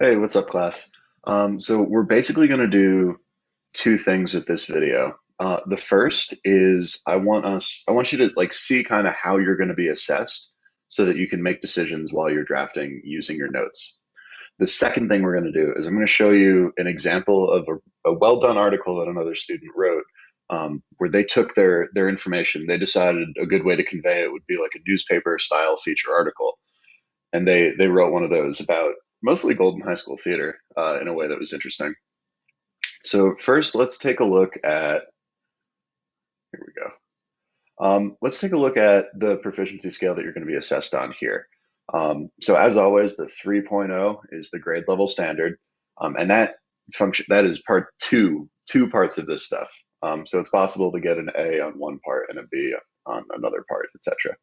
Hey, what's up, class? So we're basically going to do two things with this video. The first is I want you to like see kind of how you're going to be assessed so that you can make decisions while you're drafting using your notes. The second thing we're going to do is I'm going to show you an example of a well done article that another student wrote, where they took their information. They decided a good way to convey it would be like a newspaper style feature article, and they wrote one of those about mostly Golden High School theater in a way that was interesting. So first, let's take a look at here we go. Let's take a look at the proficiency scale that you're going to be assessed on here. So as always, the 3.0 is the grade level standard, and that is part two parts of this stuff. So it's possible to get an A on one part and a B on another part, etc.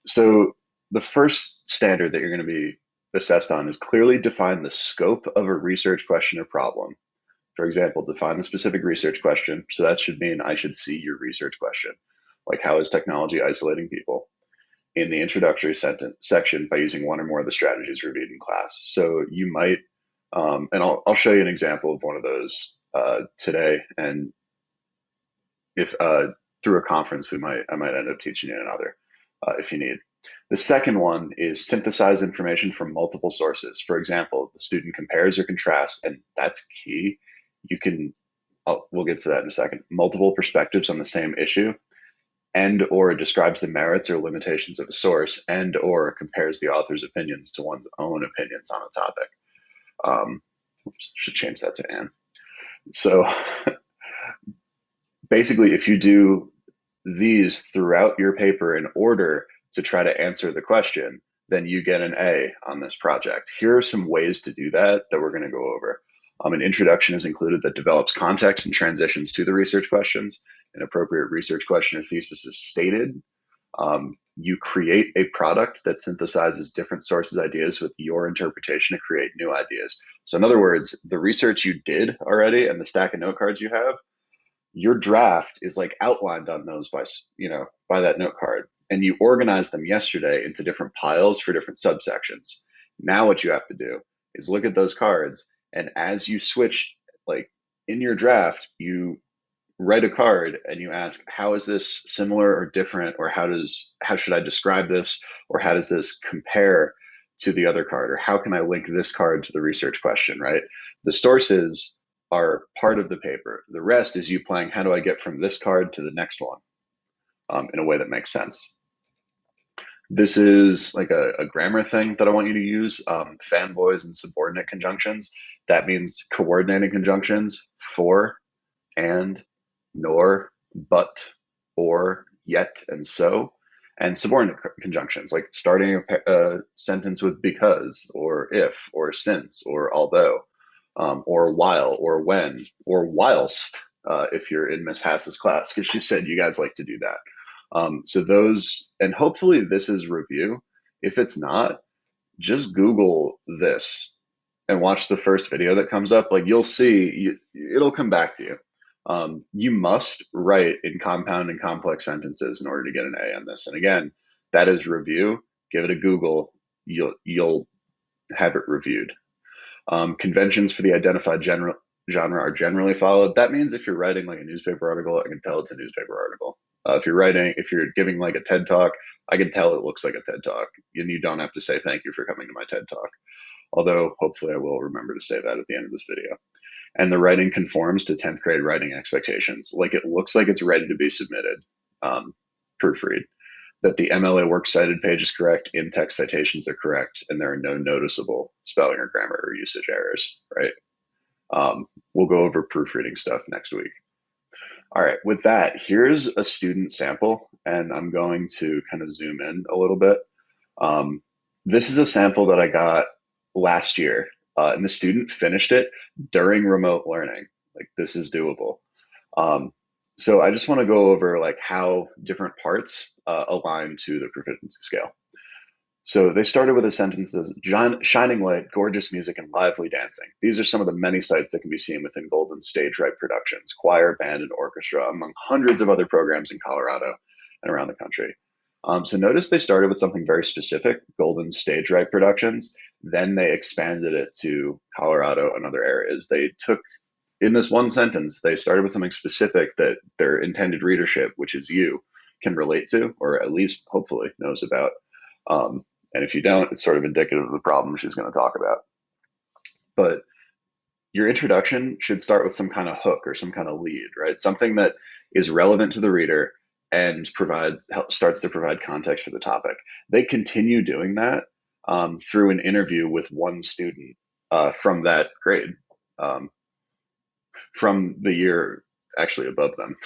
So the first standard that you're going to be assessed on is clearly define the scope of a research question or problem. For example, define the specific research question. So that should mean I should see your research question. Like, how is technology isolating people? In the introductory sentence section by using one or more of the strategies reviewed in class. So you might, and I'll show you an example of one of those today. And if through a conference, I might end up teaching you another if you need. The second one is synthesize information from multiple sources. For example, the student compares or contrasts, and that's key. You can, we'll get to that in a second, multiple perspectives on the same issue, and or describes the merits or limitations of a source, and or compares the author's opinions to one's own opinions on a topic. Should change that to Anne. So basically, if you do these throughout your paper in order to try to answer the question, then you get an A on this project. Here are some ways to do that we're going to go over. An introduction is included that develops context and transitions to the research questions. An appropriate research question or thesis is stated. You create a product that synthesizes different sources' ideas with your interpretation to create new ideas. So in other words, the research you did already and the stack of note cards you have, your draft is like outlined on those by that note card, and you organized them yesterday into different piles for different subsections. Now what you have to do is look at those cards, and as you switch, like in your draft, you write a card and you ask, how is this similar or different, or how should I describe this, or how does this compare to the other card, or how can I link this card to the research question, right? The sources are part of the paper. The rest is you playing, how do I get from this card to the next one in a way that makes sense. This is like a grammar thing that I want you to use, fanboys and subordinate conjunctions. That means coordinating conjunctions, for, and, nor, but, or, yet, and so. And subordinate conjunctions, like starting a sentence with because, or if, or since, or although, or while, or when, or whilst, if you're in Miss Hass's class, because she said you guys like to do that. So those, and hopefully this is review. If it's not, just Google this and watch the first video that comes up. Like, you'll see, it'll come back to you. You must write in compound and complex sentences in order to get an A on this. And again, that is review. Give it a Google. You'll have it reviewed. Conventions for the identified genre are generally followed. That means if you're writing like a newspaper article, I can tell it's a newspaper article. If you're giving like a TED talk, I can tell it looks like a TED talk. And you don't have to say thank you for coming to my TED talk. Although hopefully I will remember to say that at the end of this video. And the writing conforms to 10th grade writing expectations. Like, it looks like it's ready to be submitted. Proofread. That the MLA works cited page is correct, in-text citations are correct, and there are no noticeable spelling or grammar or usage errors, right? We'll go over proofreading stuff next week. All right, with that, here's a student sample, and I'm going to kind of zoom in a little bit. This is a sample that I got last year, and the student finished it during remote learning. Like, this is doable. So I just want to go over like how different parts align to the proficiency scale. So they started with a sentence that says, shining light, gorgeous music, and lively dancing. These are some of the many sights that can be seen within Golden Stage Right Productions, choir, band, and orchestra, among hundreds of other programs in Colorado and around the country. So notice they started with something very specific, Golden Stage Right Productions. Then they expanded it to Colorado and other areas. They took, in this one sentence, they started with something specific that their intended readership, which is you, can relate to, or at least hopefully knows about. And if you don't, it's sort of indicative of the problem she's going to talk about. But your introduction should start with some kind of hook or some kind of lead, right? Something that is relevant to the reader and starts to provide context for the topic. They continue doing that through an interview with one student from that grade, from the year actually above them.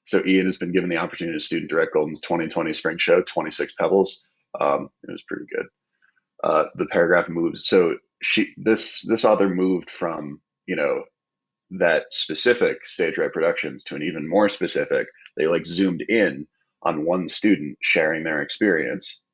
So Ian has been given the opportunity to student direct Golden's 2020 spring show, 26 Pebbles. It was pretty good. The paragraph moves. So this author moved from, that specific stage right productions to an even more specific. They like zoomed in on one student sharing their experience.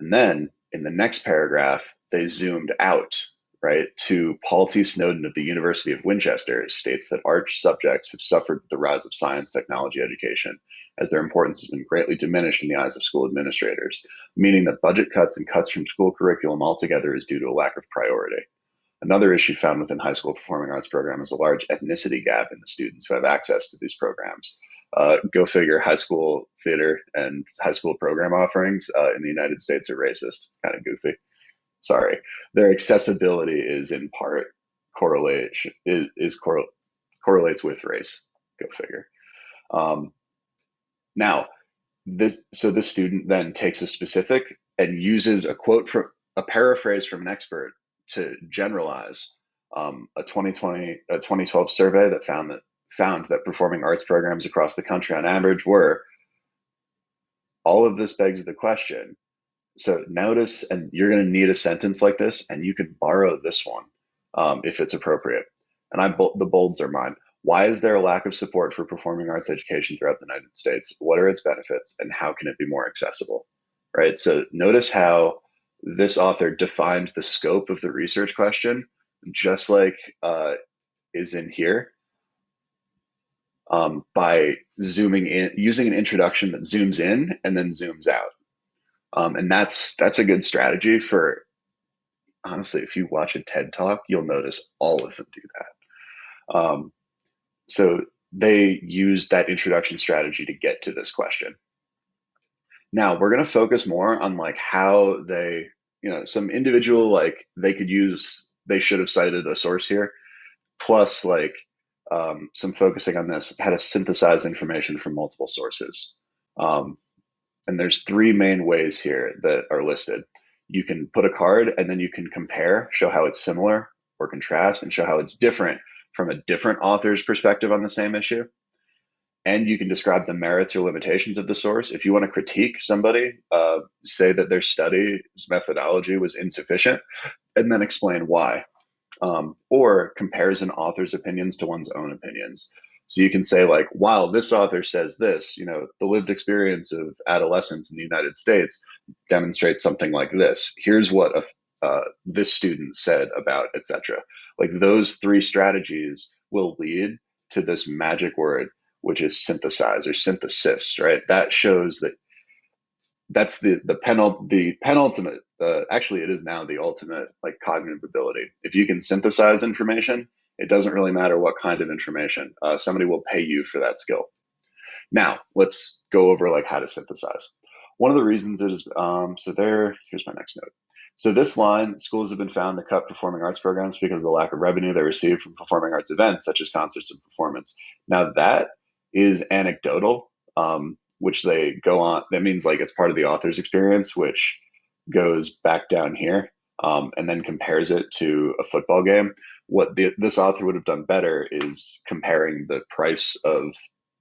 And then in the next paragraph, they zoomed out, right, to Paul T. Snowden of the University of Winchester states that art subjects have suffered with the rise of science technology education, as their importance has been greatly diminished in the eyes of school administrators, meaning that budget cuts and cuts from school curriculum altogether is due to a lack of priority. Another issue found within high school performing arts program is a large ethnicity gap in the students who have access to these programs. Go figure, high school theater and high school program offerings in the United States are racist, kind of goofy. Sorry. Their accessibility is in part correlates with race. Go figure. Now, this student then takes a specific and uses a quote from a paraphrase from an expert to generalize a 2012 survey that found that performing arts programs across the country on average were. All of this begs the question. So notice, and you're going to need a sentence like this, and you can borrow this one if it's appropriate. And the bolds are mine. Why is there a lack of support for performing arts education throughout the United States? What are its benefits, and how can it be more accessible? Right. So notice how this author defined the scope of the research question, just like is in here, by zooming in, using an introduction that zooms in and then zooms out. And that's a good strategy for, honestly, if you watch a TED Talk, you'll notice all of them do that. So they use that introduction strategy to get to this question. Now we're going to focus more on like how they, some individual, like they should have cited a source here, plus like some focusing on this, how to synthesize information from multiple sources. And there's three main ways here that are listed. You can put a card and then you can compare, show how it's similar or contrast, and show how it's different from a different author's perspective on the same issue. And you can describe the merits or limitations of the source. If you want to critique somebody, say that their study's methodology was insufficient, and then explain why. Or compares an author's opinions to one's own opinions. So you can say like, while this author says this, the lived experience of adolescence in the United States demonstrates something like this. Here's what this student said about, etc. Like those three strategies will lead to this magic word, which is synthesize or synthesis, right? That shows that that's the penultimate. Actually, it is now the ultimate like cognitive ability. If you can synthesize information, it doesn't really matter what kind of information. Somebody will pay you for that skill. Now, let's go over like how to synthesize. One of the reasons it is here's my next note. So this line, schools have been found to cut performing arts programs because of the lack of revenue they receive from performing arts events such as concerts and performance. Now that is anecdotal, which they go on. That means like it's part of the author's experience, which goes back down here and then compares it to a football game. What this author would have done better is comparing the price of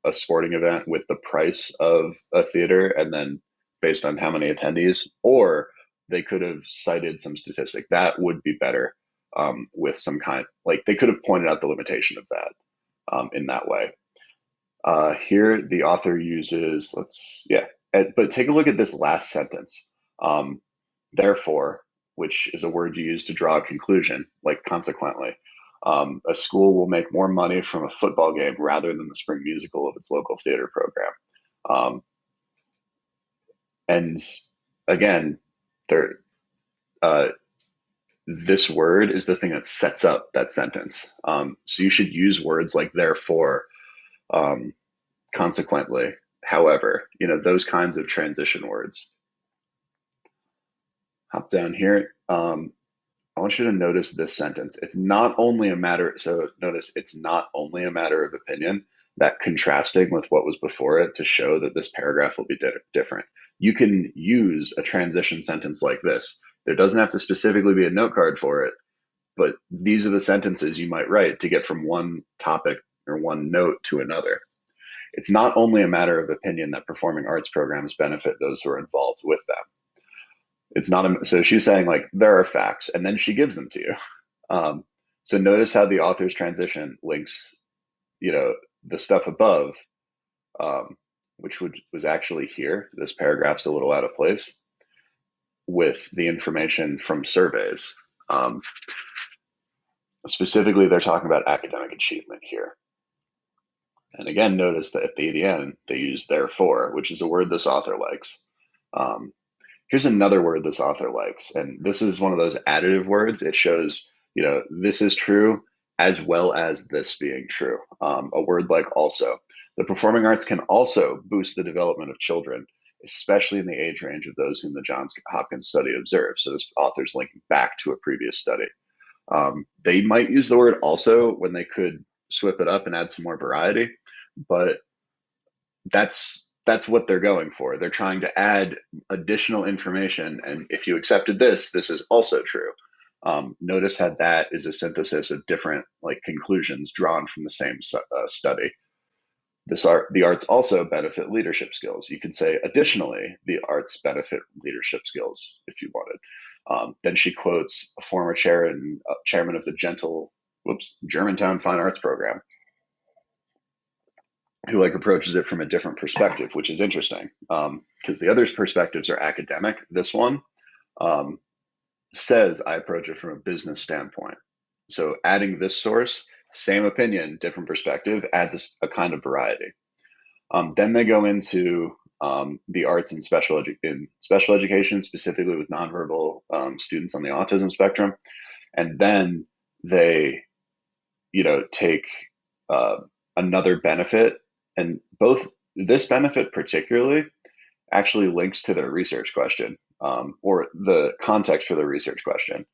a sporting event with the price of a theater, and then based on how many attendees, or they could have cited some statistic that would be better with some kind, like they could have pointed out the limitation of that in that way. Here the author uses, but take a look at this last sentence. Therefore, which is a word you use to draw a conclusion, like consequently. A school will make more money from a football game rather than the spring musical of its local theater program. And again, this word is the thing that sets up that sentence. So you should use words like therefore, um, consequently, however, those kinds of transition words. Hop down here. I want you to notice this sentence. It's not only a matter, so notice it's not only a matter of opinion, that contrasting with what was before it to show that this paragraph will be different. You can use a transition sentence like this. There doesn't have to specifically be a note card for it, but these are the sentences you might write to get from one topic or one note to another. It's not only a matter of opinion that performing arts programs benefit those who are involved with them. It's not so she's saying like there are facts, and then she gives them to you. So notice how the author's transition links, the stuff above, which was actually here. This paragraph's a little out of place with the information from surveys. Specifically, they're talking about academic achievement here. And again, notice that at the end, they use therefore, which is a word this author likes. Here's another word this author likes, and this is one of those additive words. It shows, this is true as well as this being true. A word like also. The performing arts can also boost the development of children, especially in the age range of those whom the Johns Hopkins study observed. So this author's linking back to a previous study. They might use the word also when they could swip it up and add some more variety, but that's what they're going for. They're trying to add additional information, and if you accepted this is also true. Notice how that is a synthesis of different conclusions drawn from the same study. The arts also benefit leadership skills. You could say, additionally, the arts benefit leadership skills if you wanted. Then she quotes a former chairman of the Germantown Fine Arts Program, who approaches it from a different perspective, which is interesting because the other's perspectives are academic. This one says I approach it from a business standpoint. So adding this source, same opinion, different perspective, adds a kind of variety. Then they go into the arts in special education, specifically with nonverbal students on the autism spectrum, and then they, take another benefit. And both this benefit particularly actually links to their research question, or the context for the research question,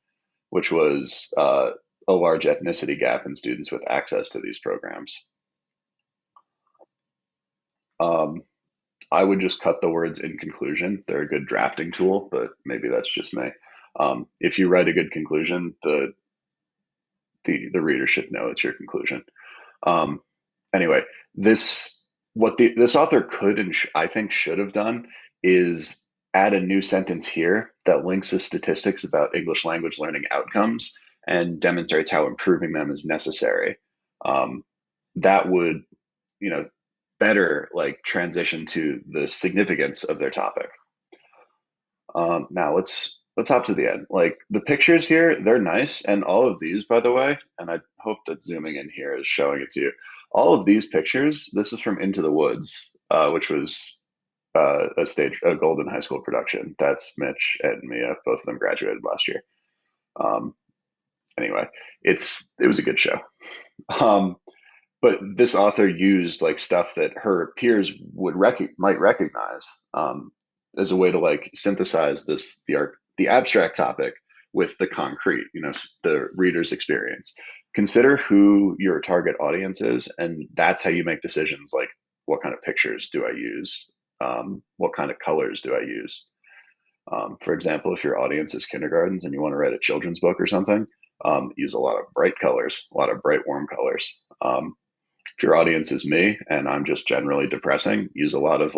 which was a large ethnicity gap in students with access to these programs. I would just cut the words in conclusion. They're a good drafting tool, but maybe that's just me. If you write a good conclusion, the reader should know it's your conclusion. Anyway, this author could and I think should have done is add a new sentence here that links the statistics about English language learning outcomes and demonstrates how improving them is necessary. That would, better transition to the significance of their topic. Now let's hop to the end. The pictures here, they're nice. And all of these, by the way, and I hope that zooming in here is showing it to you. All of these pictures, this is from Into the Woods, which was a Golden High School production. That's Mitch and Mia. Both of them graduated last year. Anyway, it was a good show. But this author used stuff that her peers might recognize as a way to synthesize the abstract topic with the concrete, the reader's experience. Consider who your target audience is, and that's how you make decisions like what kind of pictures do I use, what kind of colors do I use. For example, if your audience is kindergartens and you want to write a children's book or something, use a lot of bright colors, a lot of bright warm colors. If your audience is me and I'm just generally depressing, use a lot of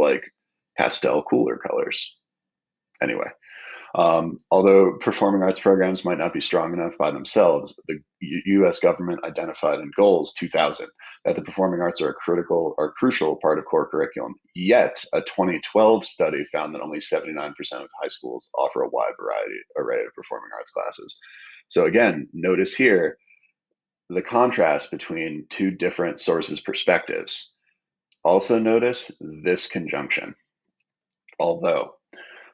pastel cooler colors. Anyway, although performing arts programs might not be strong enough by themselves, the U.S. government identified in Goals 2000 that the performing arts are a crucial part of core curriculum. Yet, a 2012 study found that only 79% of high schools offer a wide array of performing arts classes. So again, notice here the contrast between two different sources' perspectives. Also notice this conjunction. Although,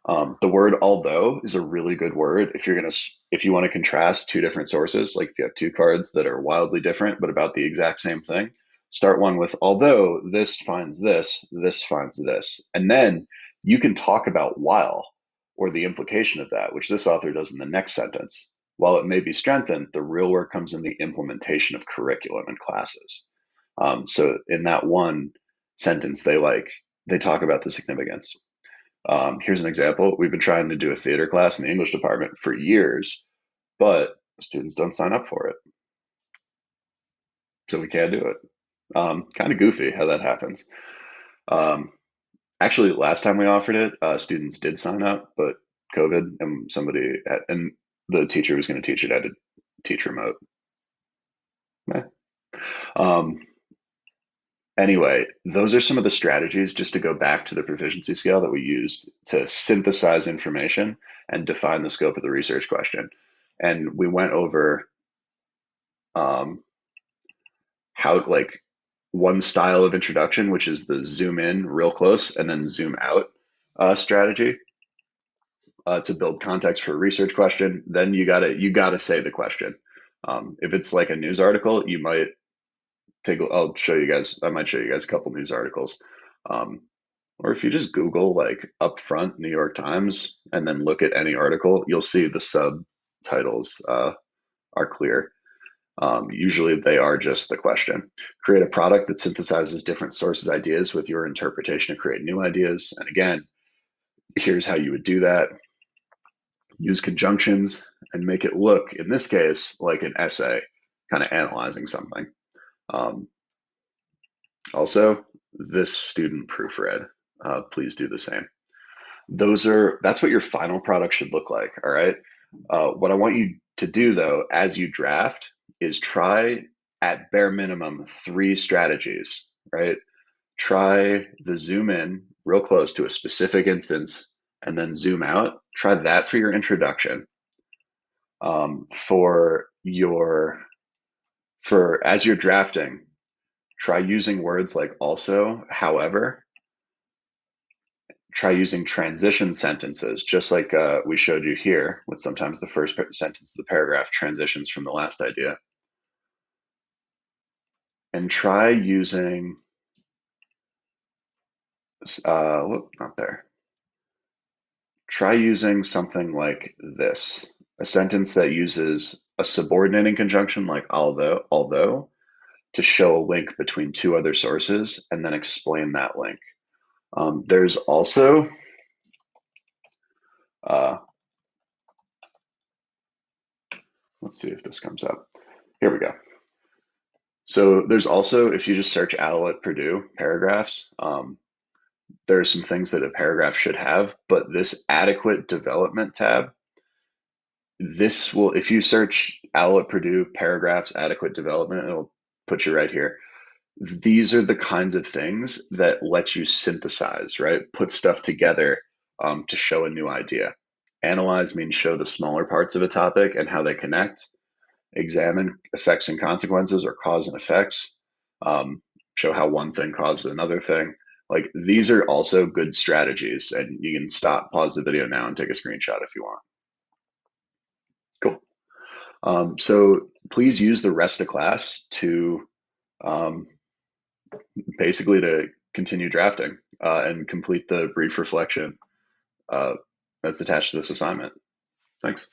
The word although is a really good word if you want to contrast two different sources, like if you have two cards that are wildly different but about the exact same thing. Start one with although this finds this, this finds this, and then you can talk about while or the implication of that, which this author does in the next sentence. While it may be strengthened, the real work comes in the implementation of curriculum and classes. So in that one sentence, they talk about the significance. Here's an example. We've been trying to do a theater class in the English department for years, but students don't sign up for it. So we can't do it. Kind of goofy how that happens. Um, Actually, last time we offered it, students did sign up, but COVID and the teacher was going to teach it had to teach remote. Eh. Um, Anyway, those are some of the strategies, just to go back to the proficiency scale, that we used to synthesize information and define the scope of the research question. And we went over um, how, like, one style of introduction, which is the zoom in real close and then zoom out strategy to build context for a research question. Then you gotta say the question. If it's like a news article, you might I'll show you guys. I might show you guys a couple news articles. Um, or if you just Google like upfront New York Times and then look at any article, you'll see the subtitles are clear. Usually they are just the question. Create a product that synthesizes different sources' ideas with your interpretation to create new ideas. And again, here's how you would do that. Use conjunctions and make it look, in this case, like an essay, kind of analyzing something. Um, Also, this student proofread. Please do the same. That's what your final product should look like. All right. What I want you to do though, as you draft, is try at bare minimum 3 strategies. Right. Try the zoom in real close to a specific instance and then zoom out. Try that for your introduction. For as you're drafting, try using words like also, however. Try using transition sentences, just like we showed you here, with sometimes the first sentence of the paragraph transitions from the last idea. And try using, not there. Try using something like this, a sentence that uses a subordinating conjunction like although, to show a link between 2 other sources and then explain that link. There's also, let's see if this comes up. Here we go. So there's also, if you just search OWL at Purdue paragraphs, there are some things that a paragraph should have, but this adequate development tab, if you search OWL at Purdue paragraphs, adequate development, it'll put you right here. These are the kinds of things that let you synthesize, right? Put stuff together to show a new idea. Analyze means show the smaller parts of a topic and how they connect. Examine effects and consequences, or cause and effects. Show how one thing causes another thing. Like, these are also good strategies, and you can pause the video now and take a screenshot if you want. Cool. So please use the rest of class to basically to continue drafting and complete the brief reflection that's attached to this assignment. Thanks.